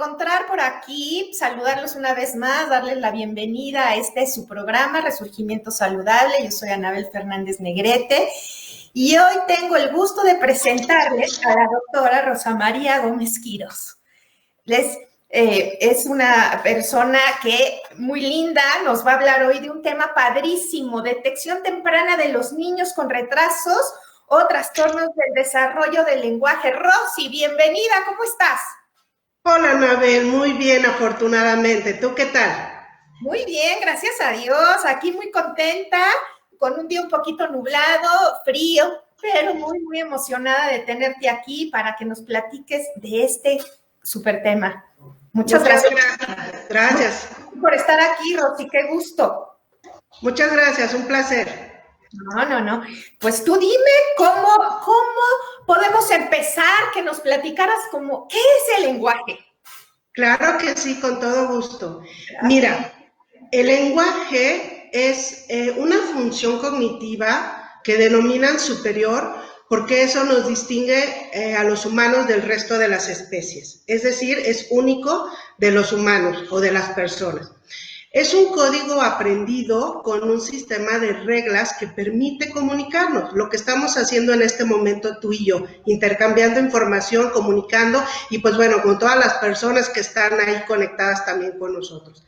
encontrar por aquí, saludarlos una vez más, darles la bienvenida a su programa, Resurgimiento Saludable. Yo soy Anabel Fernández Negrete y hoy tengo el gusto de presentarles a la doctora Rosa María Gómez Quirós. Es una persona que muy linda, nos va a hablar hoy de un tema padrísimo, detección temprana de los niños con retrasos o trastornos del desarrollo del lenguaje. Rosy, bienvenida, ¿cómo estás? Hola, Anabel, muy bien, afortunadamente. ¿Tú qué tal? Muy bien, gracias a Dios. Aquí muy contenta, con un día un poquito nublado, frío, pero muy, muy emocionada de tenerte aquí para que nos platiques de este súper tema. Muchas gracias. Gracias. Por estar aquí, Rosy, qué gusto. Muchas gracias, un placer. No. Pues tú dime cómo podemos empezar, que nos platicaras qué es el lenguaje. Claro que sí, con todo gusto. Mira, el lenguaje es una función cognitiva que denominan superior porque eso nos distingue a los humanos del resto de las especies. Es decir, es único de los humanos o de las personas. Es un código aprendido con un sistema de reglas que permite comunicarnos, lo que estamos haciendo en este momento tú y yo, intercambiando información, comunicando y pues bueno, con todas las personas que están ahí conectadas también con nosotros.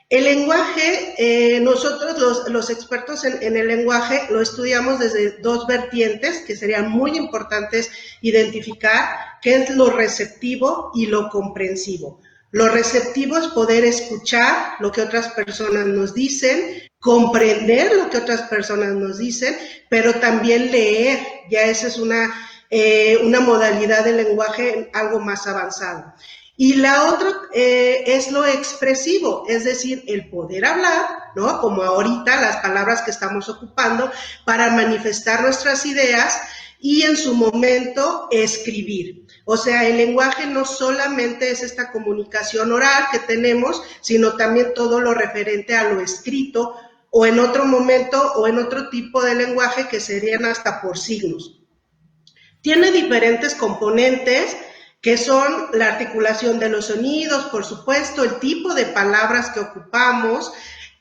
El lenguaje, nosotros los expertos en el lenguaje lo estudiamos desde dos vertientes que serían muy importantes identificar, que es lo receptivo y lo comprensivo. Lo receptivo es poder escuchar lo que otras personas nos dicen, comprender lo que otras personas nos dicen, pero también leer. Ya esa es una modalidad del lenguaje algo más avanzada. Y la otra es lo expresivo, es decir, el poder hablar, ¿no? Como ahorita las palabras que estamos ocupando para manifestar nuestras ideas y en su momento escribir. O sea, el lenguaje no solamente es esta comunicación oral que tenemos, sino también todo lo referente a lo escrito o en otro momento o en otro tipo de lenguaje que serían hasta por signos. Tiene diferentes componentes que son la articulación de los sonidos, por supuesto, el tipo de palabras que ocupamos,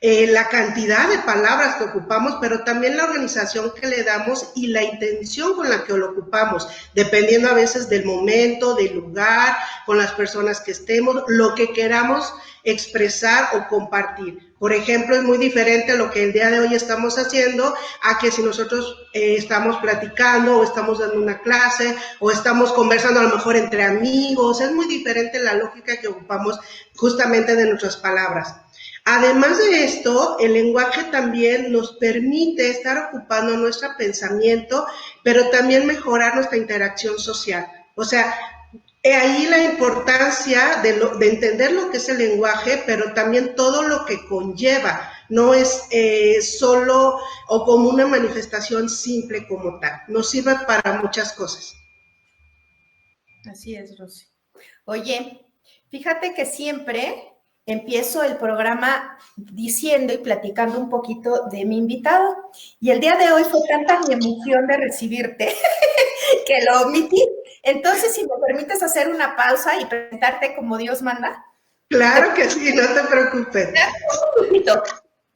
la cantidad de palabras que ocupamos, pero también la organización que le damos y la intención con la que lo ocupamos, dependiendo a veces del momento, del lugar, con las personas que estemos, lo que queramos expresar o compartir. Por ejemplo, es muy diferente a lo que el día de hoy estamos haciendo a que si nosotros estamos platicando o estamos dando una clase o estamos conversando a lo mejor entre amigos. Es muy diferente la lógica que ocupamos justamente de nuestras palabras. Además de esto, el lenguaje también nos permite estar ocupando nuestro pensamiento, pero también mejorar nuestra interacción social. O sea, ahí la importancia de entender lo que es el lenguaje, pero también todo lo que conlleva. No es solo o como una manifestación simple como tal. Nos sirve para muchas cosas. Así es, Rosy. Oye, fíjate que siempre empiezo el programa diciendo y platicando un poquito de mi invitado. Y el día de hoy fue tanta mi emoción de recibirte que lo omití. Entonces, si me permites hacer una pausa y presentarte como Dios manda. Claro que sí, no te preocupes.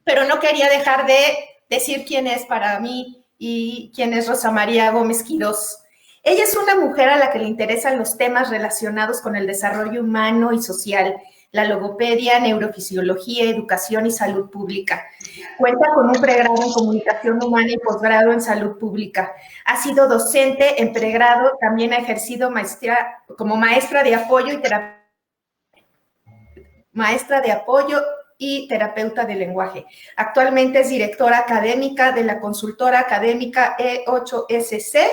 Pero no quería dejar de decir quién es para mí y quién es Rosa María Gómez Quirós. Ella es una mujer a la que le interesan los temas relacionados con el desarrollo humano y social, la logopedia, neurofisiología, educación y salud pública. Cuenta con un pregrado en comunicación humana y posgrado en salud pública. Ha sido docente en pregrado, también ha ejercido maestría como maestra de apoyo y terapeuta de lenguaje. Actualmente es directora académica de la consultora académica E8SC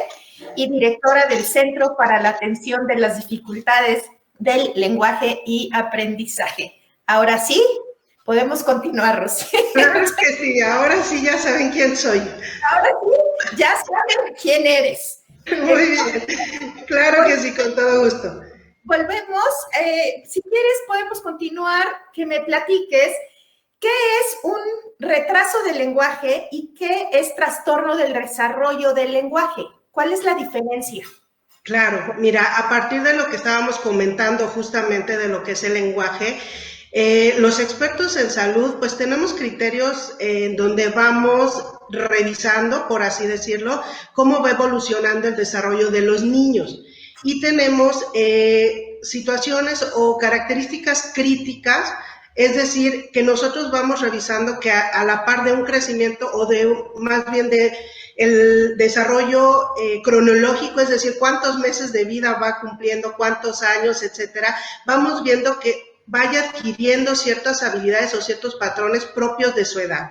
y directora del Centro para la Atención de las Dificultades del Lenguaje y Aprendizaje. Ahora sí, podemos continuar, Rosy. Claro que sí, ahora sí ya saben quién soy. Ahora sí, ya saben quién eres. Muy bien, claro que sí, con todo gusto. Volvemos, si quieres podemos continuar, que me platiques qué es un retraso del lenguaje y qué es trastorno del desarrollo del lenguaje. ¿Cuál es la diferencia? Claro, mira, a partir de lo que estábamos comentando justamente de lo que es el lenguaje, los expertos en salud, pues tenemos criterios en donde vamos revisando, por así decirlo, cómo va evolucionando el desarrollo de los niños. Y tenemos situaciones o características críticas, es decir, que nosotros vamos revisando que a la par de un crecimiento o de más bien de el desarrollo cronológico, es decir, cuántos meses de vida va cumpliendo, cuántos años, etcétera, vamos viendo que vaya adquiriendo ciertas habilidades o ciertos patrones propios de su edad.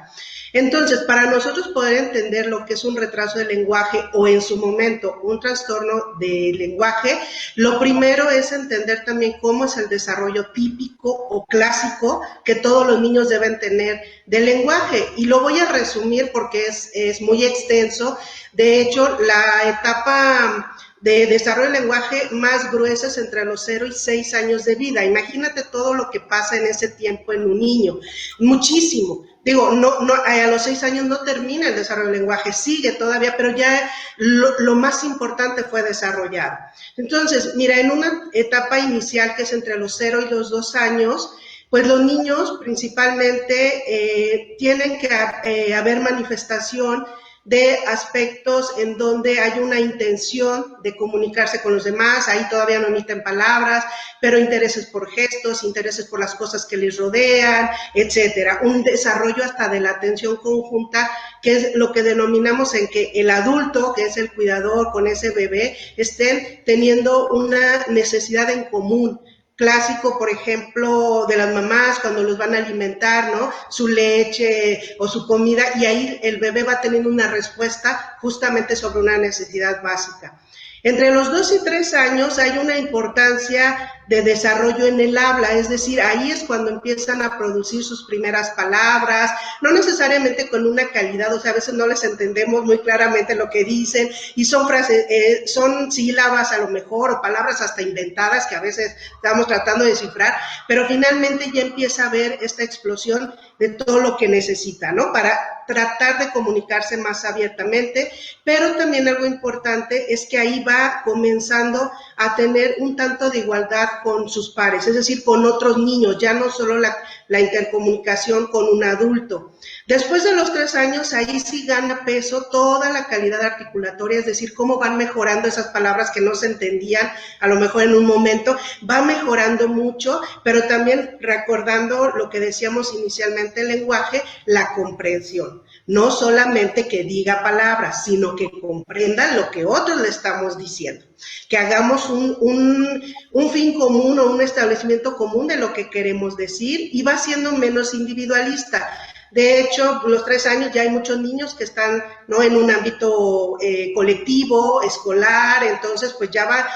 Entonces, para nosotros poder entender lo que es un retraso del lenguaje o en su momento un trastorno del lenguaje, lo primero es entender también cómo es el desarrollo típico o clásico que todos los niños deben tener del lenguaje. Y lo voy a resumir porque es muy extenso. De hecho, la etapa de desarrollo del lenguaje más gruesa es entre los 0 y 6 años de vida. Imagínate todo lo que pasa en ese tiempo en un niño. Muchísimo. Digo, a los 6 años no termina el desarrollo del lenguaje, sigue todavía, pero ya lo más importante fue desarrollado. Entonces, mira, en una etapa inicial que es entre los 0 y los 2 años, pues los niños principalmente tienen que haber manifestación de aspectos en donde hay una intención de comunicarse con los demás, ahí todavía no emiten palabras, pero intereses por gestos, intereses por las cosas que les rodean, etcétera. Un desarrollo hasta de la atención conjunta, que es lo que denominamos en que el adulto, que es el cuidador con ese bebé, estén teniendo una necesidad en común. Clásico, por ejemplo, de las mamás cuando los van a alimentar, ¿no? Su leche o su comida, y ahí el bebé va teniendo una respuesta justamente sobre una necesidad básica. Entre los 2 y 3 años hay una importancia de desarrollo en el habla, es decir, ahí es cuando empiezan a producir sus primeras palabras, no necesariamente con una calidad, o sea, a veces no les entendemos muy claramente lo que dicen y son frases, son sílabas a lo mejor o palabras hasta inventadas que a veces estamos tratando de descifrar, pero finalmente ya empieza a haber esta explosión de todo lo que necesita, ¿no? Para tratar de comunicarse más abiertamente, pero también algo importante es que ahí va comenzando a tener un tanto de igualdad con sus pares, es decir, con otros niños, ya no solo la intercomunicación con un adulto. Después de los 3 años, ahí sí gana peso toda la calidad articulatoria, es decir, cómo van mejorando esas palabras que no se entendían a lo mejor en un momento, va mejorando mucho, pero también recordando lo que decíamos inicialmente, el lenguaje, la comprensión. No solamente que diga palabras, sino que comprenda lo que otros le estamos diciendo. Que hagamos un fin común o un establecimiento común de lo que queremos decir y va siendo menos individualista. De hecho, los 3 años ya hay muchos niños que están, ¿no?, en un ámbito colectivo, escolar, entonces pues ya va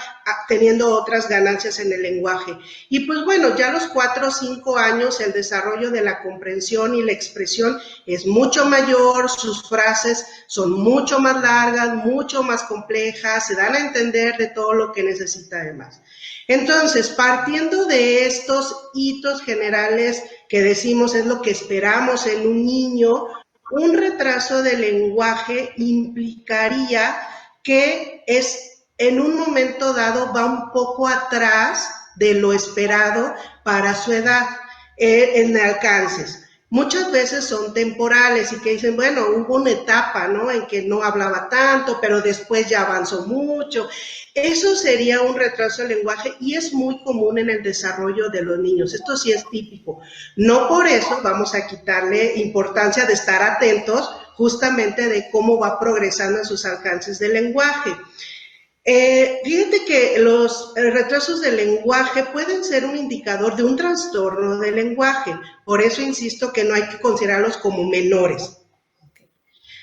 teniendo otras ganancias en el lenguaje. Y pues bueno, ya a los 4 o 5 años el desarrollo de la comprensión y la expresión es mucho mayor, sus frases son mucho más largas, mucho más complejas, se dan a entender de todo lo que necesita además. Entonces, partiendo de estos hitos generales que decimos es lo que esperamos en un niño, un retraso del lenguaje implicaría que en un momento dado va un poco atrás de lo esperado para su edad en alcances. Muchas veces son temporales y que dicen, bueno, hubo una etapa, ¿no?, en que no hablaba tanto, pero después ya avanzó mucho. Eso sería un retraso del lenguaje y es muy común en el desarrollo de los niños. Esto sí es típico. No por eso vamos a quitarle importancia de estar atentos justamente de cómo va progresando en sus alcances del lenguaje. Fíjate que los retrasos del lenguaje pueden ser un indicador de un trastorno del lenguaje, por eso insisto que no hay que considerarlos como menores.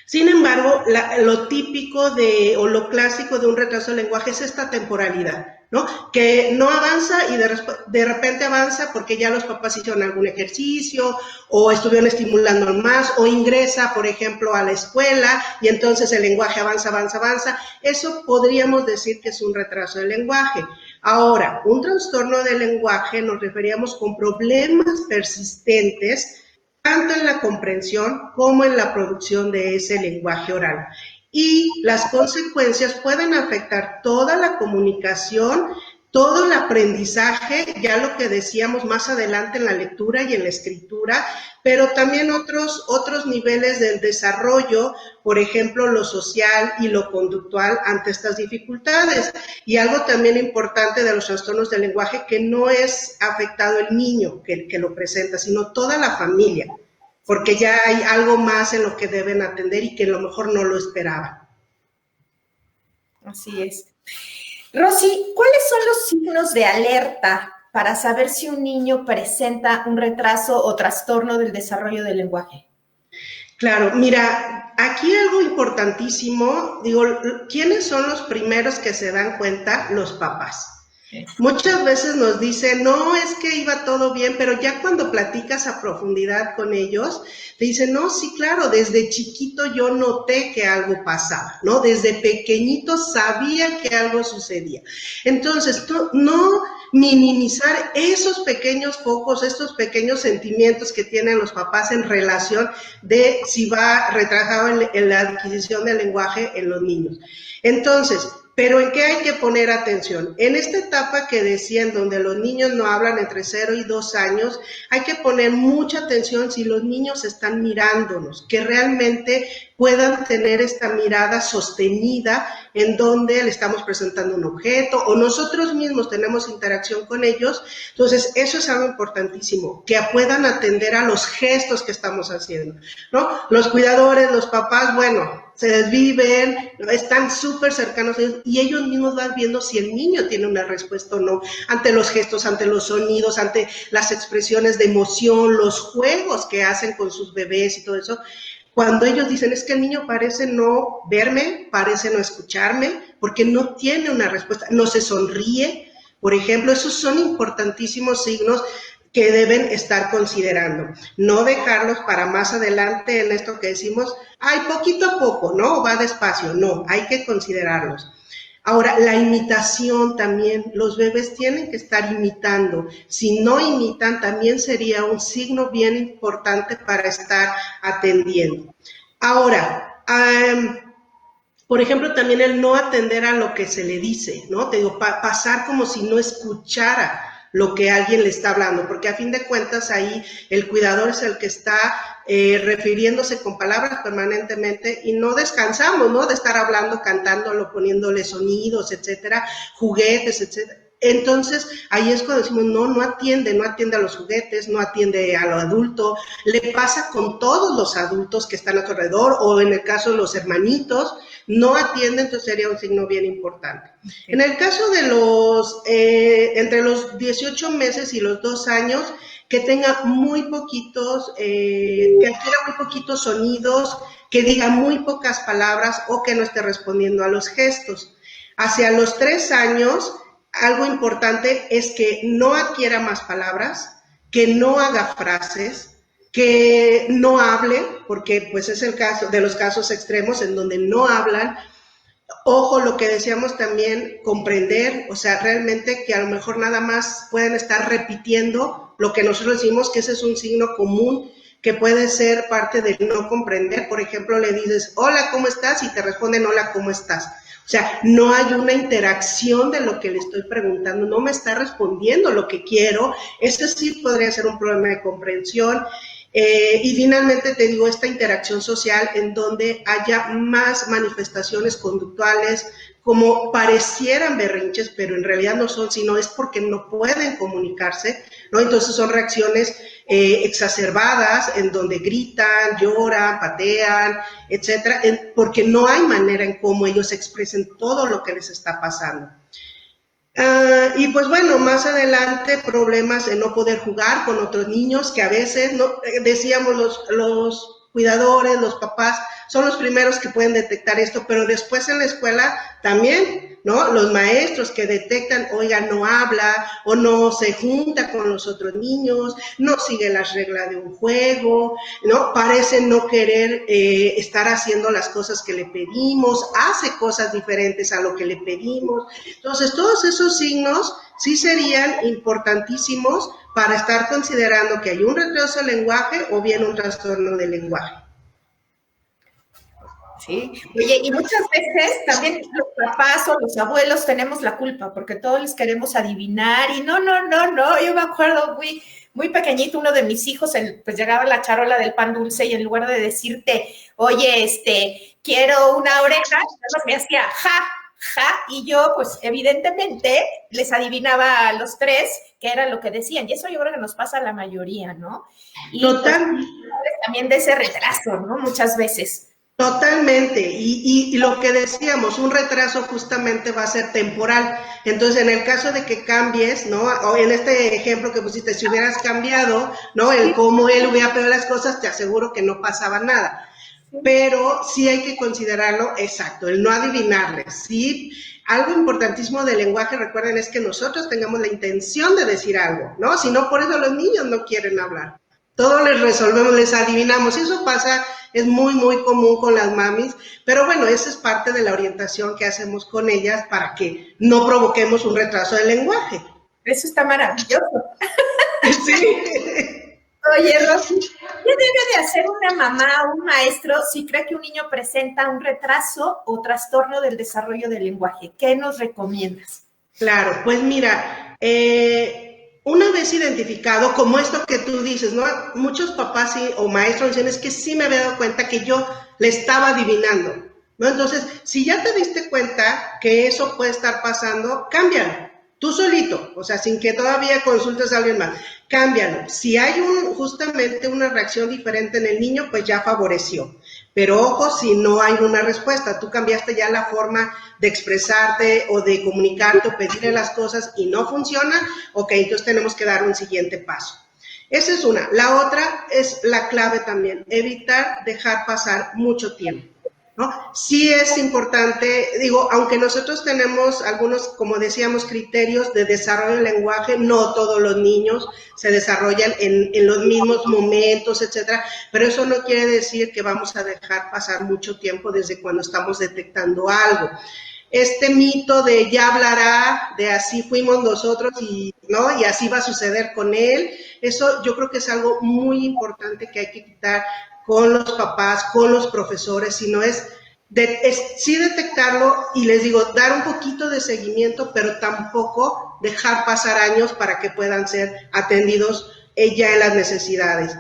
Sin embargo, lo típico o lo clásico de un retraso del lenguaje es esta temporalidad, ¿no? Que no avanza y de repente avanza porque ya los papás hicieron algún ejercicio o estuvieron estimulando más o ingresa, por ejemplo, a la escuela y entonces el lenguaje avanza, avanza, avanza. Eso podríamos decir que es un retraso del lenguaje. Ahora, un trastorno del lenguaje nos referíamos con problemas persistentes tanto en la comprensión como en la producción de ese lenguaje oral. y las consecuencias pueden afectar toda la comunicación, todo el aprendizaje, ya lo que decíamos más adelante en la lectura y en la escritura, pero también otros niveles del desarrollo, por ejemplo, lo social y lo conductual ante estas dificultades. Y algo también importante de los trastornos del lenguaje, que no es afectado el niño que lo presenta, sino toda la familia, porque ya hay algo más en lo que deben atender y que a lo mejor no lo esperaban. Así es. Rosy, ¿cuáles son los signos de alerta para saber si un niño presenta un retraso o trastorno del desarrollo del lenguaje? Claro, mira, aquí algo importantísimo, digo, ¿quiénes son los primeros que se dan cuenta? Los papás. Muchas veces nos dicen, no, es que iba todo bien, pero ya cuando platicas a profundidad con ellos, te dicen, no, sí, claro, desde chiquito yo noté que algo pasaba, ¿no? Desde pequeñito sabía que algo sucedía. Entonces, no minimizar esos pequeños focos, estos pequeños sentimientos que tienen los papás en relación de si va retrasado en la adquisición del lenguaje en los niños. Entonces, ¿pero en qué hay que poner atención? En esta etapa que decía, en donde los niños no hablan entre 0 y 2 años, hay que poner mucha atención si los niños están mirándonos, que realmente puedan tener esta mirada sostenida en donde le estamos presentando un objeto o nosotros mismos tenemos interacción con ellos. Entonces, eso es algo importantísimo, que puedan atender a los gestos que estamos haciendo, ¿no? Los cuidadores, los papás, bueno, se desviven, están súper cercanos a ellos y ellos mismos van viendo si el niño tiene una respuesta o no ante los gestos, ante los sonidos, ante las expresiones de emoción, los juegos que hacen con sus bebés y todo eso. Cuando ellos dicen, es que el niño parece no verme, parece no escucharme, porque no tiene una respuesta, no se sonríe, por ejemplo, esos son importantísimos signos que deben estar considerando. No dejarlos para más adelante en esto que decimos, ay, poquito a poco, ¿no? Va despacio, no, hay que considerarlos. Ahora, la imitación también, los bebés tienen que estar imitando. Si no imitan, también sería un signo bien importante para estar atendiendo. Ahora, por ejemplo, también el no atender a lo que se le dice, ¿no? Te digo, pasar como si no escuchara lo que alguien le está hablando, porque a fin de cuentas ahí el cuidador es el que está refiriéndose con palabras permanentemente y no descansamos, ¿no? De estar hablando, cantándolo, poniéndole sonidos, etcétera, juguetes, etcétera. Entonces, ahí es cuando decimos, no atiende a los juguetes, no atiende a lo adulto, le pasa con todos los adultos que están a su alrededor, o en el caso de los hermanitos, no atiende, entonces sería un signo bien importante. Okay. En el caso de entre los 18 meses y los 2 años, que tenga muy poquitos, que adquiera muy poquitos sonidos, que diga muy pocas palabras o que no esté respondiendo a los gestos. Hacia los 3 años, algo importante es que no adquiera más palabras, que no haga frases, que no hable, porque pues es el caso de los casos extremos en donde no hablan. Ojo, lo que decíamos también, comprender, o sea, realmente que a lo mejor nada más pueden estar repitiendo lo que nosotros decimos, que ese es un signo común que puede ser parte de no comprender. Por ejemplo, le dices, hola, ¿cómo estás? Y te responden, hola, ¿cómo estás? O sea, no hay una interacción de lo que le estoy preguntando, no me está respondiendo lo que quiero. Eso sí podría ser un problema de comprensión. Y finalmente te digo, esta interacción social en donde haya más manifestaciones conductuales, como parecieran berrinches, pero en realidad no son, sino es porque no pueden comunicarse, ¿no? Entonces son reacciones exacerbadas, en donde gritan, lloran, patean, etcétera, porque no hay manera en cómo ellos expresen todo lo que les está pasando. Y pues bueno, más adelante problemas en no poder jugar con otros niños, que a veces, ¿no? Decíamos los cuidadores, los papás, son los primeros que pueden detectar esto, pero después en la escuela también, ¿no? Los maestros que detectan, oiga, no habla o no se junta con los otros niños, no sigue las reglas de un juego, ¿no? Parece no querer estar haciendo las cosas que le pedimos, hace cosas diferentes a lo que le pedimos. Entonces, todos esos signos sí serían importantísimos para estar considerando que hay un retraso del lenguaje o bien un trastorno del lenguaje. Sí, oye, y muchas veces también los papás o los abuelos tenemos la culpa porque todos les queremos adivinar y no, yo me acuerdo muy pequeñito, uno de mis hijos, pues llegaba la charola del pan dulce y en lugar de decirte, oye, quiero una oreja, me hacía ja, y yo, pues evidentemente les adivinaba a los tres qué era lo que decían, y eso yo creo que nos pasa a la mayoría, ¿no? Y Total. pues, también de ese retraso, ¿no? Muchas veces. Totalmente, y lo que decíamos, un retraso justamente va a ser temporal. Entonces, en el caso de que cambies, ¿no? O en este ejemplo que pusiste, si hubieras cambiado, ¿no? El cómo él hubiera pedido las cosas, te aseguro que no pasaba nada. Pero sí hay que considerarlo exacto, el no adivinarles, ¿sí? Algo importantísimo del lenguaje, recuerden, es que nosotros tengamos la intención de decir algo, ¿no? Si no, por eso los niños no quieren hablar. Todo les resolvemos, les adivinamos. Eso pasa, es muy común con las mamis, pero bueno, esa es parte de la orientación que hacemos con ellas para que no provoquemos un retraso del lenguaje. Eso está maravilloso. Sí. Oye, Rosy, ¿qué debe de hacer una mamá o un maestro si cree que un niño presenta un retraso o trastorno del desarrollo del lenguaje? ¿Qué nos recomiendas? Claro, pues mira, una vez identificado, como esto que tú dices, ¿no? Muchos papás sí, o maestros dicen, es que sí me había dado cuenta que yo le estaba adivinando, ¿no? Entonces, si ya te diste cuenta que eso puede estar pasando, cámbialo, tú solito, o sea, sin que todavía consultes a alguien más, cámbialo. Si hay justamente una reacción diferente en el niño, pues ya favoreció. Pero ojo, si no hay una respuesta, tú cambiaste ya la forma de expresarte o de comunicarte o pedirle las cosas y no funciona, ok, entonces tenemos que dar un siguiente paso. Esa es una. La otra es la clave también, evitar dejar pasar mucho tiempo, ¿no? Sí es importante, digo, aunque nosotros tenemos algunos, como decíamos, criterios de desarrollo del lenguaje, no todos los niños se desarrollan en los mismos momentos, etcétera, pero eso no quiere decir que vamos a dejar pasar mucho tiempo desde cuando estamos detectando algo. Este mito de ya hablará, de así fuimos nosotros y, ¿no? Y así va a suceder con él, eso yo creo que es algo muy importante que hay que quitar con los papás, con los profesores, sino sí detectarlo y les digo, dar un poquito de seguimiento, pero tampoco dejar pasar años para que puedan ser atendidos ya en las necesidades.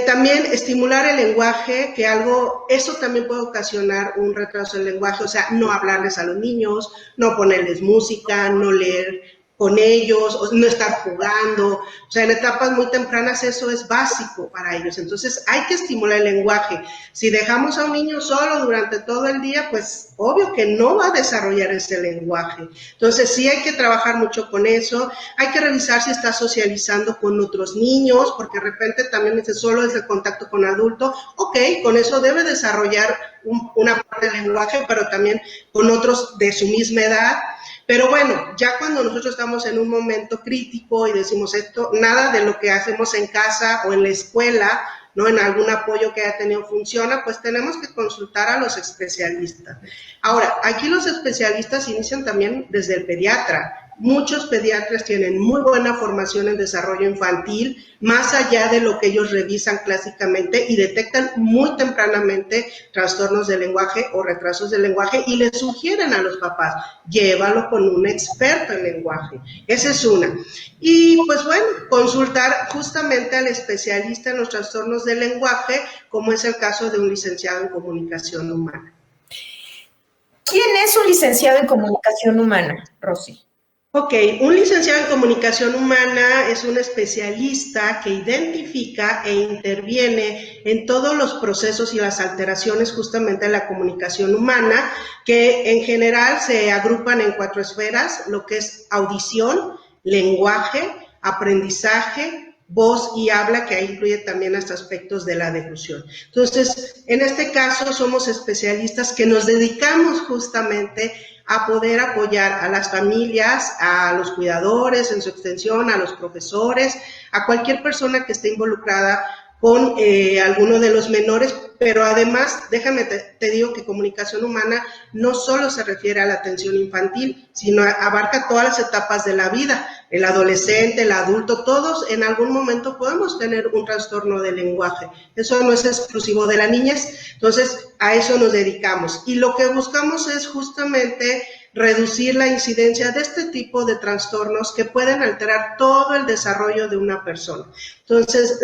También estimular el lenguaje, que eso también puede ocasionar un retraso del lenguaje, o sea, no hablarles a los niños, no ponerles música, no leer con ellos, no estar jugando, o sea, en etapas muy tempranas eso es básico para ellos, entonces hay que estimular el lenguaje. Si dejamos a un niño solo durante todo el día, pues obvio que no va a desarrollar ese lenguaje, entonces sí hay que trabajar mucho con eso, hay que revisar si está socializando con otros niños, porque de repente también solo es el contacto con adulto, ok, con eso debe desarrollar una parte del lenguaje, pero también con otros de su misma edad. Pero bueno, ya cuando nosotros estamos en un momento crítico y decimos esto, nada de lo que hacemos en casa o en la escuela, ¿no? En algún apoyo que haya tenido funciona, pues tenemos que consultar a los especialistas. Ahora, aquí los especialistas inician también desde el pediatra. Muchos pediatras tienen muy buena formación en desarrollo infantil, más allá de lo que ellos revisan clásicamente y detectan muy tempranamente trastornos del lenguaje o retrasos del lenguaje y les sugieren a los papás, llévalo con un experto en lenguaje. Esa es una. Y pues bueno, consultar justamente al especialista en los trastornos del lenguaje, como es el caso de un licenciado en comunicación humana. ¿Quién es un licenciado en comunicación humana, Rosy? Ok, un licenciado en comunicación humana es un especialista que identifica e interviene en todos los procesos y las alteraciones justamente de la comunicación humana, que en general se agrupan en 4 esferas, lo que es audición, lenguaje, aprendizaje, voz y habla, que ahí incluye también hasta aspectos de la deglución. Entonces, en este caso somos especialistas que nos dedicamos justamente a poder apoyar a las familias, a los cuidadores en su extensión, a los profesores, a cualquier persona que esté involucrada con alguno de los menores, pero además, déjame te digo que comunicación humana no solo se refiere a la atención infantil, sino abarca todas las etapas de la vida. El adolescente, el adulto, todos en algún momento podemos tener un trastorno del lenguaje. Eso no es exclusivo de la niñez. Entonces, a eso nos dedicamos. Y lo que buscamos es justamente reducir la incidencia de este tipo de trastornos que pueden alterar todo el desarrollo de una persona. Entonces,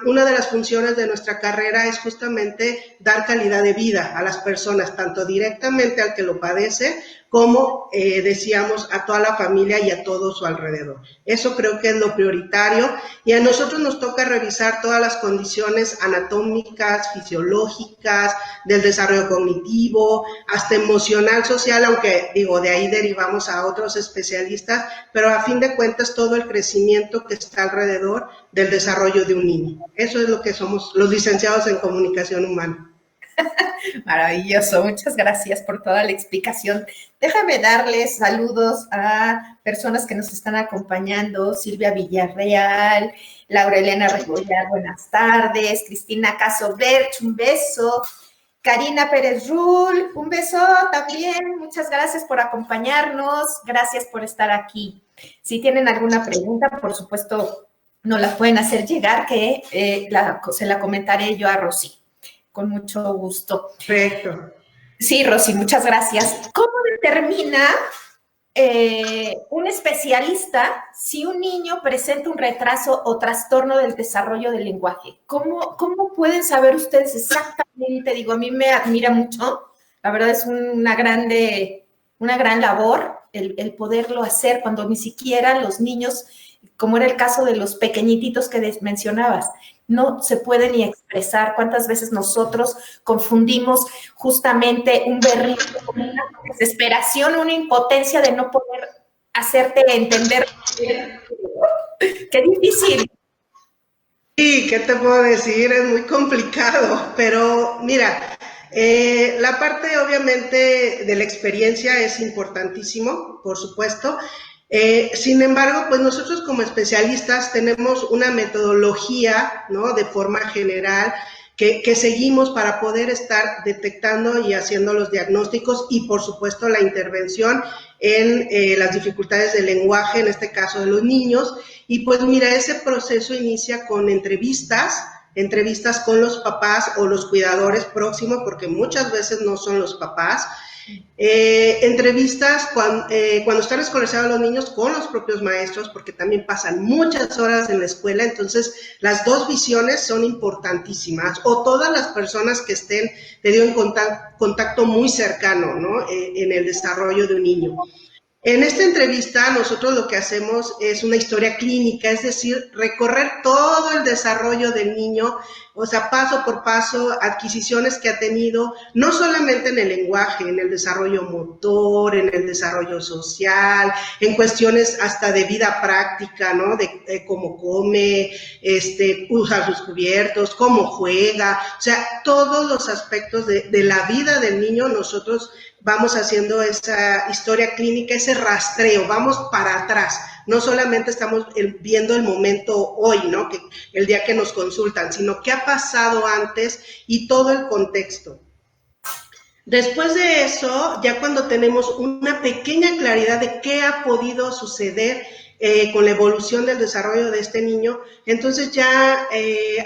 una de las funciones de nuestra carrera es justamente dar calidad de vida a las personas, tanto directamente al que lo padece, como decíamos, a toda la familia y a todo su alrededor. Eso creo que es lo prioritario, y a nosotros nos toca revisar todas las condiciones anatómicas, fisiológicas, del desarrollo cognitivo, hasta emocional, social, aunque digo, de ahí derivamos a otros especialistas, pero a fin de cuentas todo el crecimiento que está alrededor del desarrollo de un niño. Eso es lo que somos los licenciados en comunicación humana. Maravilloso, muchas gracias por toda la explicación. Déjame darles saludos a personas que nos están acompañando: Silvia Villarreal, Laura Elena Rebollar, buenas tardes, Cristina Caso Berch, un beso, Karina Pérez Rull, un beso también, muchas gracias por acompañarnos, gracias por estar aquí. Si tienen alguna pregunta, por supuesto, nos la pueden hacer llegar, que se la comentaré yo a Rosy. Con mucho gusto. Perfecto. Sí, Rosy, muchas gracias. ¿Cómo determina un especialista si un niño presenta un retraso o trastorno del desarrollo del lenguaje? ¿Cómo pueden saber ustedes exactamente? Digo, a mí me admira mucho. La verdad es una gran labor el poderlo hacer cuando ni siquiera los niños, como era el caso de los pequeñititos que mencionabas, no se puede ni expresar. ¿Cuántas veces nosotros confundimos justamente un berrinche con una desesperación, una impotencia de no poder hacerte entender? ¡Qué difícil! Sí, ¿qué te puedo decir? Es muy complicado, pero mira, la parte obviamente de la experiencia es importantísimo, por supuesto. Sin embargo, pues nosotros como especialistas tenemos una metodología, ¿no? De forma general que seguimos para poder estar detectando y haciendo los diagnósticos y, por supuesto, la intervención en las dificultades del lenguaje, en este caso de los niños. Y pues mira, ese proceso inicia con entrevistas con los papás o los cuidadores próximos, porque muchas veces no son los papás. Entrevistas cuando están escolarizados los niños con los propios maestros, porque también pasan muchas horas en la escuela, entonces las dos visiones son importantísimas, o todas las personas que estén en contacto muy cercano, ¿no? En el desarrollo de un niño. En esta entrevista nosotros lo que hacemos es una historia clínica, es decir, recorrer todo el desarrollo del niño, o sea, paso por paso, adquisiciones que ha tenido, no solamente en el lenguaje, en el desarrollo motor, en el desarrollo social, en cuestiones hasta de vida práctica, ¿no? De cómo come, usa sus cubiertos, cómo juega, o sea, todos los aspectos de la vida del niño nosotros vamos haciendo esa historia clínica, ese rastreo, vamos para atrás. No solamente estamos viendo el momento hoy, ¿no? El día que nos consultan, sino qué ha pasado antes y todo el contexto. Después de eso, ya cuando tenemos una pequeña claridad de qué ha podido suceder con la evolución del desarrollo de este niño, entonces ya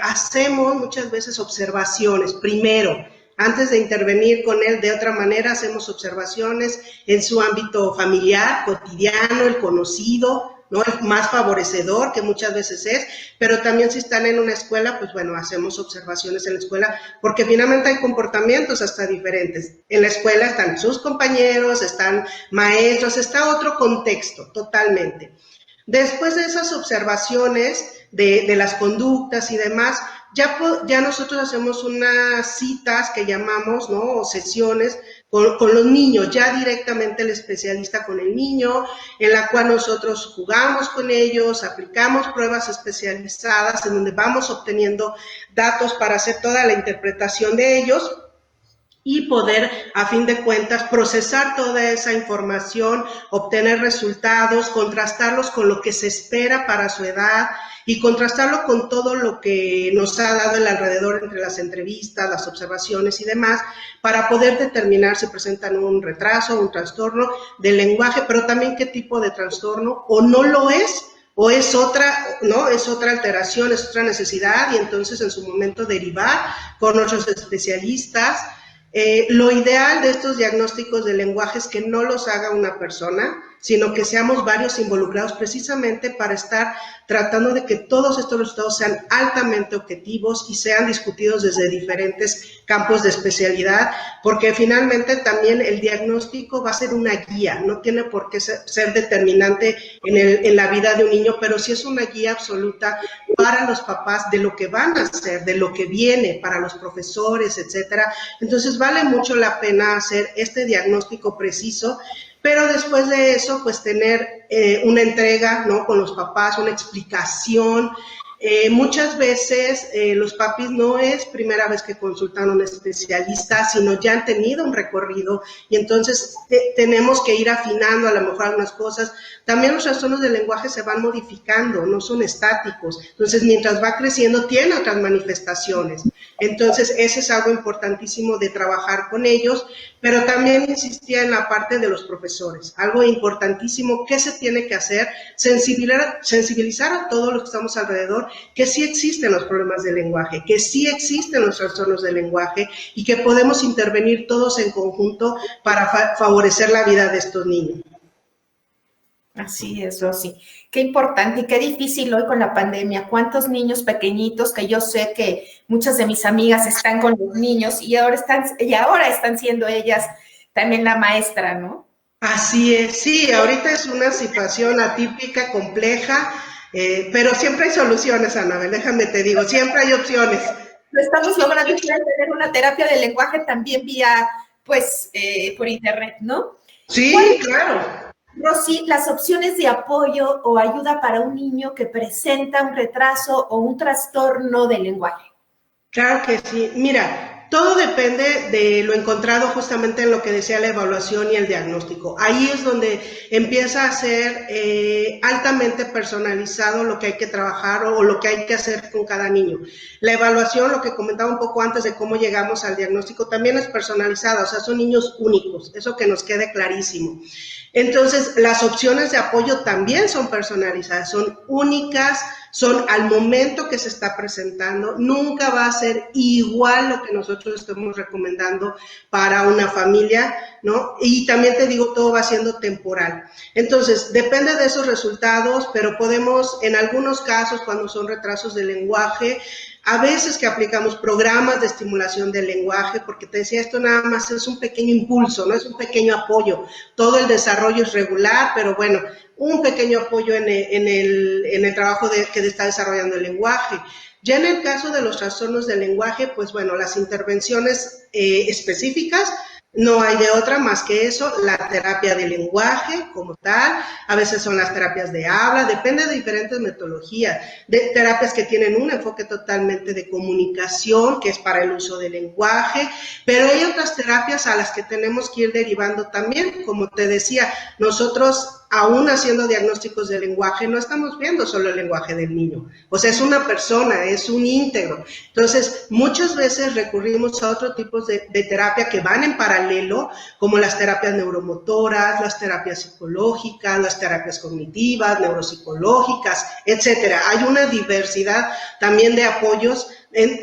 hacemos muchas veces observaciones. Primero, antes de intervenir con él de otra manera, hacemos observaciones en su ámbito familiar, cotidiano, el conocido, ¿no? El más favorecedor, que muchas veces es, pero también si están en una escuela, pues bueno, hacemos observaciones en la escuela, porque finalmente hay comportamientos hasta diferentes. En la escuela están sus compañeros, están maestros, está otro contexto totalmente. Después de esas observaciones de las conductas y demás, ya nosotros hacemos unas citas que llamamos, ¿no? O sesiones con los niños, ya directamente el especialista con el niño, en la cual nosotros jugamos con ellos, aplicamos pruebas especializadas en donde vamos obteniendo datos para hacer toda la interpretación de ellos. y poder, a fin de cuentas, procesar toda esa información, obtener resultados, contrastarlos con lo que se espera para su edad y contrastarlo con todo lo que nos ha dado el alrededor entre las entrevistas, las observaciones y demás, para poder determinar si presentan un retraso, un trastorno del lenguaje, pero también qué tipo de trastorno o no lo es, o es otra, ¿no? Es otra alteración, es otra necesidad, y entonces en su momento derivar con otros especialistas. Lo ideal de estos diagnósticos de lenguaje es que no los haga una persona, sino que seamos varios involucrados precisamente para estar tratando de que todos estos resultados sean altamente objetivos y sean discutidos desde diferentes campos de especialidad, porque finalmente también el diagnóstico va a ser una guía, no tiene por qué ser determinante en la vida de un niño, pero sí es una guía absoluta para los papás de lo que van a hacer, de lo que viene, para los profesores, etcétera. Entonces vale mucho la pena hacer este diagnóstico preciso, pero después de eso, pues tener una entrega, ¿no? Con los papás, una explicación. Muchas veces los papis no es primera vez que consultan a un especialista, sino ya han tenido un recorrido y entonces tenemos que ir afinando a lo mejor algunas cosas. También los trastornos del lenguaje se van modificando, no son estáticos. Entonces, mientras va creciendo, tiene otras manifestaciones. Entonces, ese es algo importantísimo de trabajar con ellos, pero también insistía en la parte de los profesores. Algo importantísimo que se tiene que hacer, sensibilizar a todos los que estamos alrededor, que sí existen los problemas del lenguaje, que sí existen los trastornos del lenguaje y que podemos intervenir todos en conjunto para favorecer la vida de estos niños. Así es, Rosy. Qué importante y qué difícil hoy con la pandemia. Cuántos niños pequeñitos, que yo sé que muchas de mis amigas están con los niños y ahora están siendo ellas también la maestra, ¿no? Así es, sí, ahorita es una situación atípica, compleja, pero siempre hay soluciones, Anabel, déjame te digo, siempre hay opciones. Lo estamos logrando tener una terapia de lenguaje también vía, pues, por internet, ¿no? Sí, claro. Rosy, las opciones de apoyo o ayuda para un niño que presenta un retraso o un trastorno del lenguaje. Claro que sí. Mira, todo depende de lo encontrado justamente en lo que decía la evaluación y el diagnóstico. Ahí es donde empieza a ser altamente personalizado lo que hay que trabajar o lo que hay que hacer con cada niño. La evaluación, lo que comentaba un poco antes de cómo llegamos al diagnóstico, también es personalizada, o sea, son niños únicos, eso que nos quede clarísimo. Entonces, las opciones de apoyo también son personalizadas, son únicas, son al momento que se está presentando, nunca va a ser igual lo que nosotros estemos recomendando para una familia, ¿no? Y también te digo, todo va siendo temporal. Entonces, depende de esos resultados, pero podemos, en algunos casos, cuando son retrasos de lenguaje, a veces que aplicamos programas de estimulación del lenguaje, porque te decía, esto nada más es un pequeño impulso, no es un pequeño apoyo. Todo el desarrollo es regular, pero bueno, un pequeño apoyo en el trabajo que está desarrollando el lenguaje. Ya en el caso de los trastornos del lenguaje, pues bueno, las intervenciones específicas, no hay de otra más que eso, la terapia de lenguaje como tal, a veces son las terapias de habla, depende de diferentes metodologías, de terapias que tienen un enfoque totalmente de comunicación, que es para el uso del lenguaje, pero hay otras terapias a las que tenemos que ir derivando también, como te decía, nosotros aún haciendo diagnósticos de lenguaje, no estamos viendo solo el lenguaje del niño. O sea, es una persona, es un íntegro. Entonces, muchas veces recurrimos a otros tipos de terapia que van en paralelo, como las terapias neuromotoras, las terapias psicológicas, las terapias cognitivas, neuropsicológicas, etcétera. Hay una diversidad también de apoyos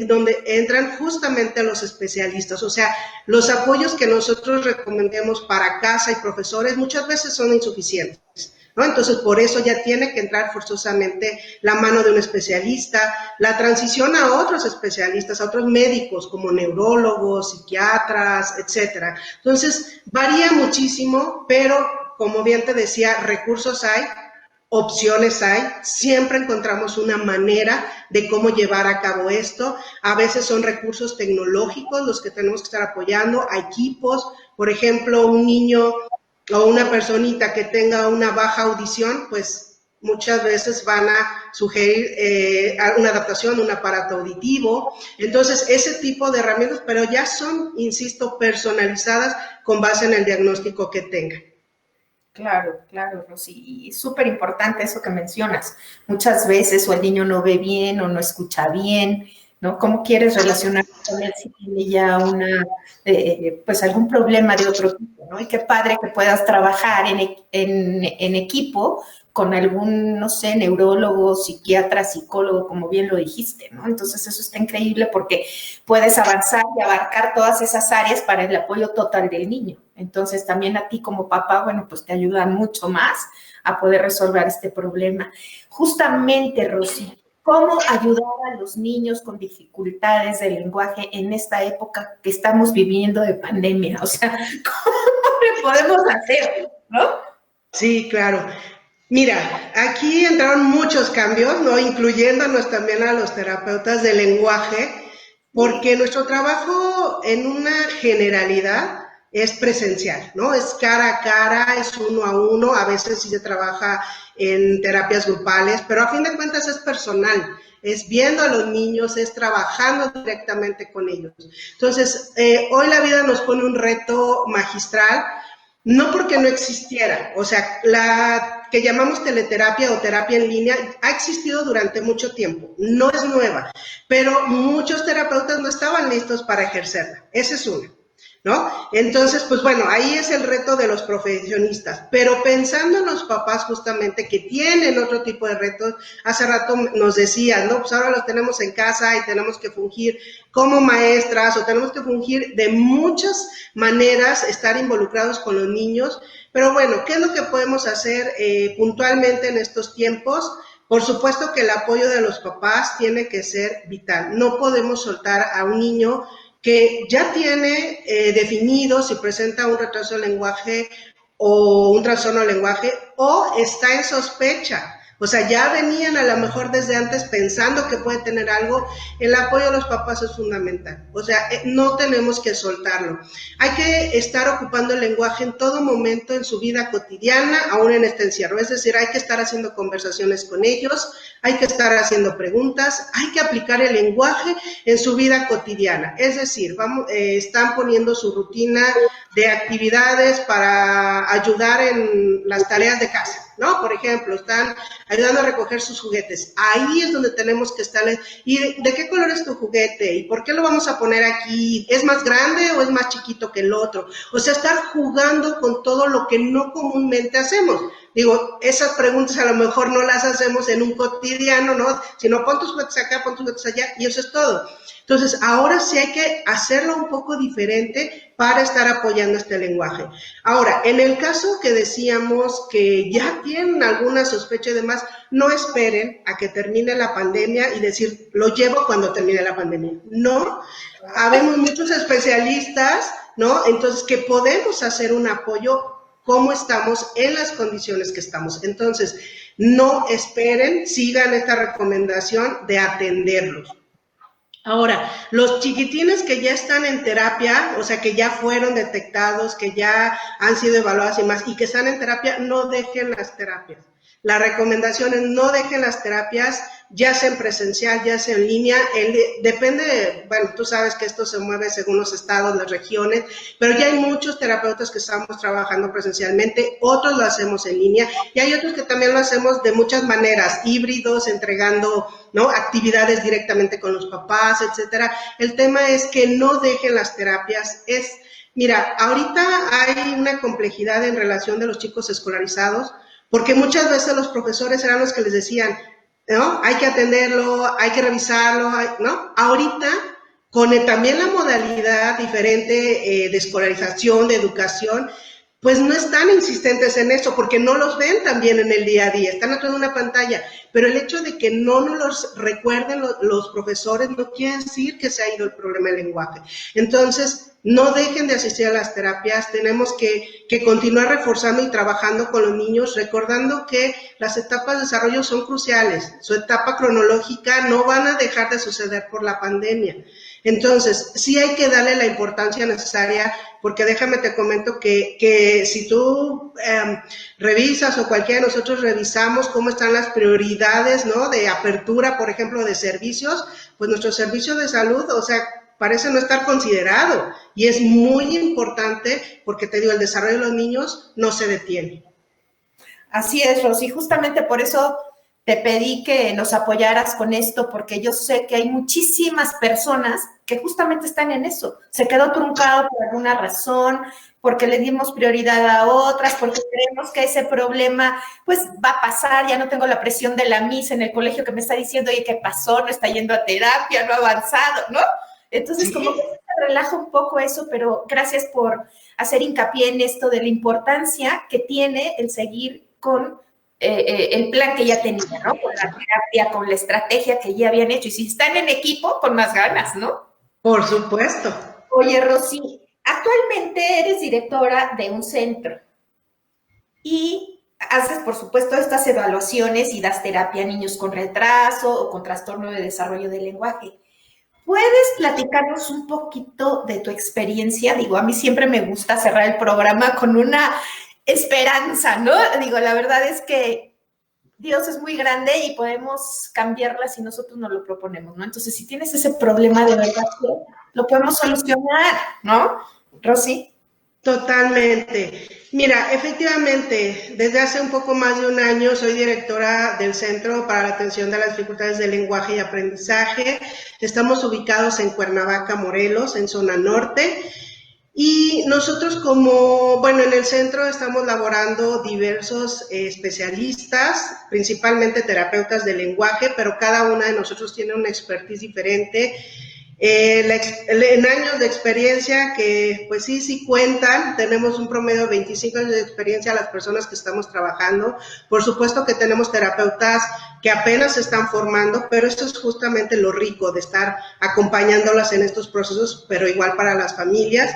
donde entran justamente los especialistas, o sea, los apoyos que nosotros recomendemos para casa y profesores muchas veces son insuficientes, ¿no? Entonces, por eso ya tiene que entrar forzosamente la mano de un especialista, la transición a otros especialistas, a otros médicos como neurólogos, psiquiatras, etcétera. Entonces, varía muchísimo, pero como bien te decía, recursos hay, opciones hay, siempre encontramos una manera de cómo llevar a cabo esto. A veces son recursos tecnológicos los que tenemos que estar apoyando, a equipos, por ejemplo, un niño o una personita que tenga una baja audición, pues muchas veces van a sugerir una adaptación, un aparato auditivo. Entonces, ese tipo de herramientas, pero ya son, insisto, personalizadas con base en el diagnóstico que tengan. Claro, claro, Rosy. Y súper importante eso que mencionas. Muchas veces o el niño no ve bien o no escucha bien, ¿no? ¿Cómo quieres relacionarte con él si tiene ya pues algún problema de otro tipo, ¿no? Y qué padre que puedas trabajar en equipo con algún, no sé, neurólogo, psiquiatra, psicólogo, como bien lo dijiste, ¿no? Entonces eso está increíble porque puedes avanzar y abarcar todas esas áreas para el apoyo total del niño. Entonces también a ti como papá, bueno, pues te ayudan mucho más a poder resolver este problema. Justamente, Rosy, ¿cómo ayudar a los niños con dificultades de lenguaje en esta época que estamos viviendo de pandemia? O sea, ¿cómo le podemos hacer, no? Sí, claro. Mira, aquí entraron muchos cambios, ¿no? Incluyéndonos también a los terapeutas de lenguaje, porque nuestro trabajo en una generalidad es presencial, ¿no? Es cara a cara, es uno a uno, a veces sí se trabaja en terapias grupales, pero a fin de cuentas es personal, es viendo a los niños, es trabajando directamente con ellos. Entonces, hoy la vida nos pone un reto magistral, no porque no existiera, o sea, la que llamamos teleterapia o terapia en línea ha existido durante mucho tiempo, no es nueva, pero muchos terapeutas no estaban listos para ejercerla, esa es una, ¿no? Entonces, pues bueno, ahí es el reto de los profesionistas, pero pensando en los papás justamente que tienen otro tipo de retos, hace rato nos decían, ¿no? Pues ahora los tenemos en casa y tenemos que fungir como maestras o tenemos que fungir de muchas maneras, estar involucrados con los niños, pero bueno, ¿qué es lo que podemos hacer puntualmente en estos tiempos? Por supuesto que el apoyo de los papás tiene que ser vital. No podemos soltar a un niño que ya tiene definido si presenta un retraso de lenguaje o un trastorno de lenguaje o está en sospecha. O sea, ya venían a lo mejor desde antes pensando que puede tener algo. El apoyo de los papás es fundamental. O sea, no tenemos que soltarlo. Hay que estar ocupando el lenguaje en todo momento en su vida cotidiana, aún en este encierro. Es decir, hay que estar haciendo conversaciones con ellos, hay que estar haciendo preguntas, hay que aplicar el lenguaje en su vida cotidiana. Es decir, están poniendo su rutina de actividades para ayudar en las tareas de casa, ¿no? Por ejemplo, están ayudando a recoger sus juguetes. Ahí es donde tenemos que estar. ¿Y de qué color es tu juguete? ¿Y por qué lo vamos a poner aquí? ¿Es más grande o es más chiquito que el otro? O sea, estar jugando con todo lo que no comúnmente hacemos. Digo, esas preguntas a lo mejor no las hacemos en un cotidiano, ¿no? Sino pon tus juguetes acá, pon tus juguetes allá, y eso es todo. Entonces, ahora sí hay que hacerlo un poco diferente para estar apoyando este lenguaje. Ahora, en el caso que decíamos que ya tienen alguna sospecha y demás, no esperen a que termine la pandemia y decir, lo llevo cuando termine la pandemia. No, habemos muchos especialistas, ¿no? Entonces, que podemos hacer un apoyo como estamos en las condiciones que estamos. Entonces, no esperen, sigan esta recomendación de atenderlos. Ahora, los chiquitines que ya están en terapia, o sea, que ya fueron detectados, que ya han sido evaluados y más, y que están en terapia, no dejen las terapias. La recomendación es no dejen las terapias, ya sea en presencial, ya sea en línea, depende, bueno, tú sabes que esto se mueve según los estados, las regiones, pero ya hay muchos terapeutas que estamos trabajando presencialmente, otros lo hacemos en línea, y hay otros que también lo hacemos de muchas maneras, híbridos, entregando, ¿no?, actividades directamente con los papás, etcétera. El tema es que no dejen las terapias, mira, ahorita hay una complejidad en relación de los chicos escolarizados, porque muchas veces los profesores eran los que les decían, ¿no? Hay que atenderlo, hay que revisarlo, ¿no? Ahorita, con también la modalidad diferente de escolarización, de educación, pues no están insistentes en eso, porque no los ven también en el día a día, están atrás de una pantalla, pero el hecho de que no nos los recuerden los profesores no quiere decir que se ha ido el problema del lenguaje. Entonces, no dejen de asistir a las terapias, tenemos que continuar reforzando y trabajando con los niños, recordando que las etapas de desarrollo son cruciales, su etapa cronológica no van a dejar de suceder por la pandemia. Entonces, sí hay que darle la importancia necesaria, porque déjame te comento que si tú revisas o cualquiera de nosotros revisamos cómo están las prioridades, ¿no? De apertura, por ejemplo, de servicios, pues nuestro servicio de salud, o sea, parece no estar considerado. Y es muy importante porque te digo, el desarrollo de los niños no se detiene. Así es, Rosy. Justamente por eso te pedí que nos apoyaras con esto, porque yo sé que hay muchísimas personas que justamente están en eso. Se quedó truncado por alguna razón, porque le dimos prioridad a otras, porque creemos que ese problema pues va a pasar, ya no tengo la presión de la misa en el colegio que me está diciendo, oye, ¿qué pasó? No está yendo a terapia, no ha avanzado, ¿no? Entonces, como que se relaja un poco eso, pero gracias por hacer hincapié en esto de la importancia que tiene el seguir con el plan que ya tenía, ¿no? Con la terapia, con la estrategia que ya habían hecho. Y si están en equipo, con más ganas, ¿no? Por supuesto. Oye, Rosy, actualmente eres directora de un centro y haces, por supuesto, estas evaluaciones y das terapia a niños con retraso o con trastorno de desarrollo del lenguaje. ¿Puedes platicarnos un poquito de tu experiencia? Digo, a mí siempre me gusta cerrar el programa con una esperanza, ¿no? Digo, la verdad es que Dios es muy grande y podemos cambiarla si nosotros nos lo proponemos, ¿no? Entonces, si tienes ese problema de verdad, lo podemos solucionar, ¿no, Rosy? Totalmente. Mira, efectivamente, desde hace un poco más de un año soy directora del Centro para la Atención de las Dificultades de Lenguaje y Aprendizaje. Estamos ubicados en Cuernavaca, Morelos, en zona norte. Y nosotros bueno, en el centro estamos laborando diversos especialistas, principalmente terapeutas de lenguaje, pero cada una de nosotros tiene una expertise diferente. En años de experiencia que pues sí cuentan, tenemos un promedio de 25 años de experiencia las personas que estamos trabajando. Por supuesto que tenemos terapeutas que apenas se están formando, pero esto es justamente lo rico de estar acompañándolas en estos procesos, pero igual para las familias.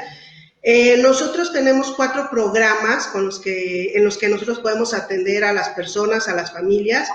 Nosotros tenemos 4 programas en los que nosotros podemos atender a las personas, a las familias.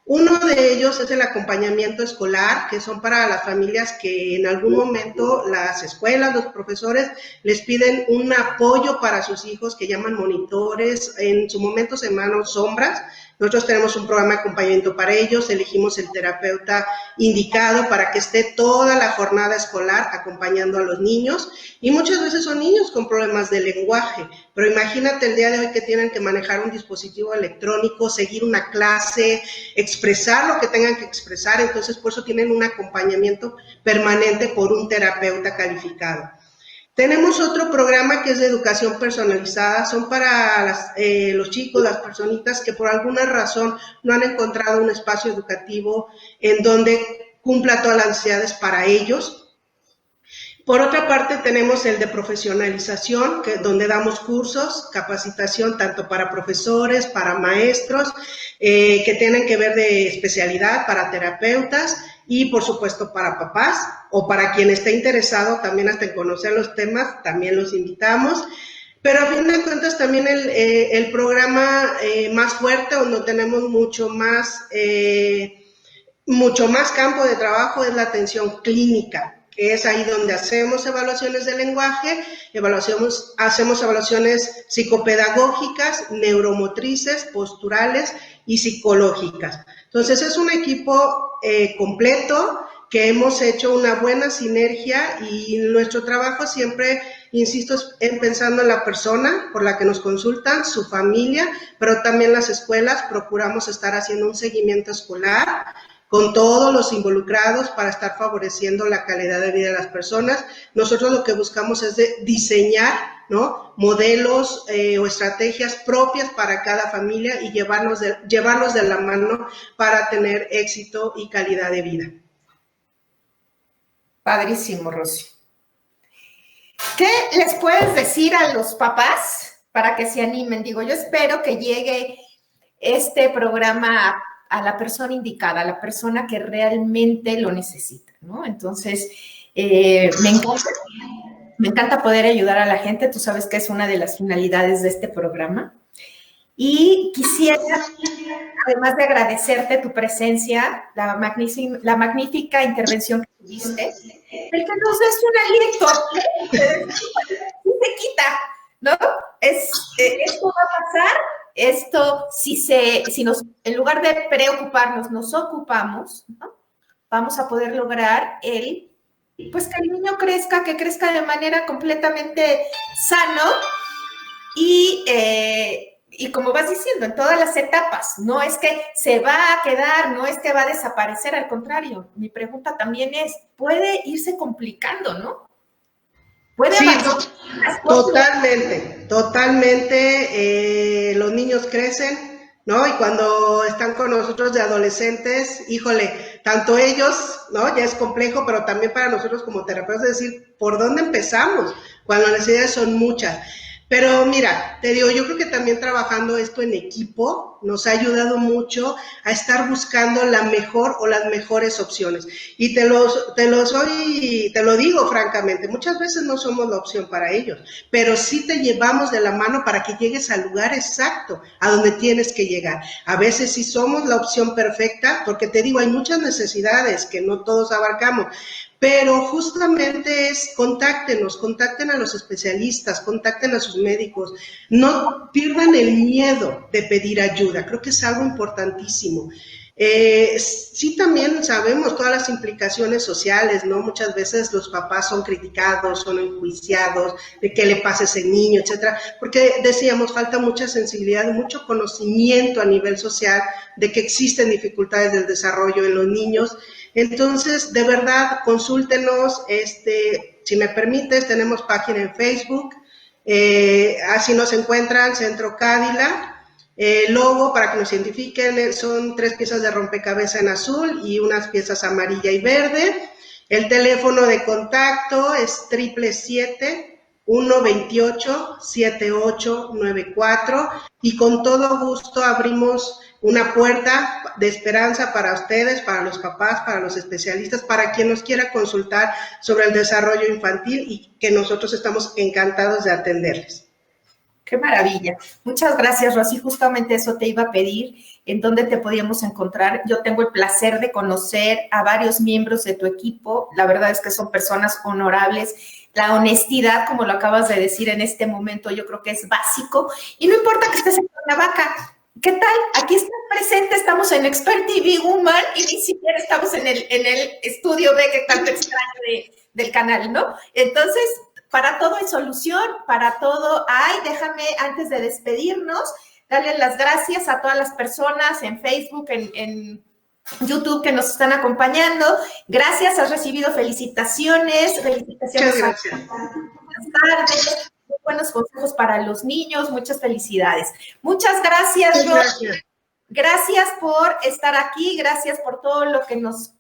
Uno de ellos es el acompañamiento escolar, que son para las familias que en algún momento las escuelas, los profesores les piden un apoyo para sus hijos que llaman monitores, en su momento se llaman sombras. Nosotros tenemos un programa de acompañamiento para ellos, elegimos el terapeuta indicado para que esté toda la jornada escolar acompañando a los niños, y muchas veces son niños con problemas de lenguaje, pero imagínate el día de hoy que tienen que manejar un dispositivo electrónico, seguir una clase, expresar lo que tengan que expresar, entonces por eso tienen un acompañamiento permanente por un terapeuta calificado. Tenemos otro programa que es de educación personalizada, son para los chicos, las personitas que por alguna razón no han encontrado un espacio educativo en donde cumpla todas las necesidades para ellos. Por otra parte, tenemos el de profesionalización, donde damos cursos, capacitación tanto para profesores, para maestros, que tienen que ver de especialidad, para terapeutas y, por supuesto, para papás o para quien esté interesado también hasta en conocer los temas, también los invitamos. Pero a fin de cuentas también el programa más fuerte, donde tenemos mucho más campo de trabajo, es la atención clínica, que es ahí donde hacemos evaluaciones de lenguaje, hacemos evaluaciones psicopedagógicas, neuromotrices, posturales y psicológicas. Entonces es un equipo completo que hemos hecho una buena sinergia, y nuestro trabajo siempre, insisto, es pensando en la persona por la que nos consultan, su familia, pero también las escuelas procuramos estar haciendo un seguimiento escolar con todos los involucrados para estar favoreciendo la calidad de vida de las personas. Nosotros lo que buscamos es diseñar, ¿no?, modelos o estrategias propias para cada familia y llevarlos de la mano para tener éxito y calidad de vida. Padrísimo, Rosy. ¿Qué les puedes decir a los papás para que se animen? Digo, yo espero que llegue este programa a la persona indicada, a la persona que realmente lo necesita, ¿no? Entonces, me encanta poder ayudar a la gente. Tú sabes que es una de las finalidades de este programa. Y quisiera además de agradecerte tu presencia, la magnífica intervención que tuviste, el que nos des un aliento, sí se quita, ¿no? Esto va a pasar, si nos, en lugar de preocuparnos, nos ocupamos, ¿no? Vamos a poder lograr pues que el niño crezca, que crezca de manera completamente sano y como vas diciendo, en todas las etapas, no es que se va a quedar, no es que va a desaparecer, al contrario, mi pregunta también es, puede irse complicando, ¿no? Puede Sí, totalmente. Los niños crecen, ¿no? Y cuando están con nosotros de adolescentes, híjole, tanto ellos, ¿no? Ya es complejo, pero también para nosotros como terapeutas, es decir, ¿por dónde empezamos? Cuando las necesidades son muchas. Pero mira, te digo, yo creo que también trabajando esto en equipo nos ha ayudado mucho a estar buscando la mejor o las mejores opciones. Y te lo digo francamente, muchas veces no somos la opción para ellos, pero sí te llevamos de la mano para que llegues al lugar exacto, a donde tienes que llegar. A veces sí somos la opción perfecta, porque te digo, hay muchas necesidades que no todos abarcamos, pero justamente contacten a los especialistas, contacten a sus médicos, no pierdan el miedo de pedir ayuda, creo que es algo importantísimo. Sí, también sabemos todas las implicaciones sociales, ¿no? Muchas veces los papás son criticados, son enjuiciados, de qué le pasa a ese niño, etcétera, porque decíamos, falta mucha sensibilidad, mucho conocimiento a nivel social de que existen dificultades del desarrollo en los niños. Entonces, de verdad, consúltenos, si me permites, tenemos página en Facebook, así nos encuentran, Centro Cádila. Logo, para que nos identifiquen, son 3 piezas de rompecabezas en azul y unas piezas amarilla y verde. El teléfono de contacto es 777-128-7894 y con todo gusto abrimos una puerta de esperanza para ustedes, para los papás, para los especialistas, para quien nos quiera consultar sobre el desarrollo infantil y que nosotros estamos encantados de atenderles. Qué maravilla. Muchas gracias, Rosy. Justamente eso te iba a pedir, en dónde te podíamos encontrar. Yo tengo el placer de conocer a varios miembros de tu equipo. La verdad es que son personas honorables. La honestidad, como lo acabas de decir en este momento, yo creo que es básico. Y no importa que estés en Cuernavaca. ¿Qué tal? Aquí estás presente, estamos en Expert TV Woman y ni siquiera estamos en el estudio B que tanto extraño del canal, ¿no? Entonces, para todo hay solución, para todo hay. Déjame, antes de despedirnos, darle las gracias a todas las personas en Facebook, en YouTube que nos están acompañando. Gracias, has recibido felicitaciones. Muchas gracias. Buenas tardes, muy buenos consejos para los niños, muchas felicidades. Muchas gracias, Rosy. Gracias por estar aquí, gracias por todo lo que nos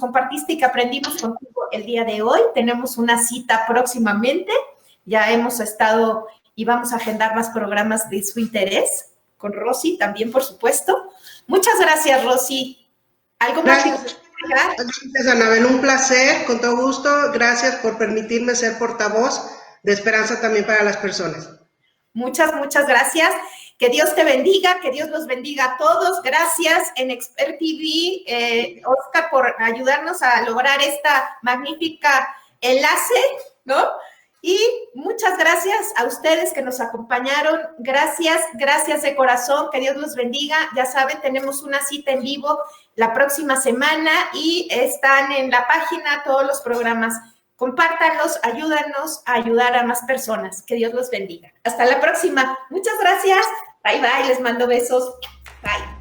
compartiste y que aprendimos contigo el día de hoy. Tenemos una cita próximamente, ya hemos estado y vamos a agendar más programas de su interés, con Rosy también, por supuesto. Muchas gracias, Rosy. ¿Algo más? Gracias, Anabel, un placer, con todo gusto. Gracias por permitirme ser portavoz de esperanza también para las personas. Muchas gracias. Que Dios te bendiga, que Dios los bendiga a todos. Gracias en Expert TV, Oscar, por ayudarnos a lograr esta magnífica enlace, ¿no? Y muchas gracias a ustedes que nos acompañaron. Gracias de corazón, que Dios los bendiga. Ya saben, tenemos una cita en vivo la próxima semana y están en la página todos los programas. Compártanlos, ayúdanos a ayudar a más personas. Que Dios los bendiga. Hasta la próxima. Muchas gracias. Bye, les mando besos. Bye.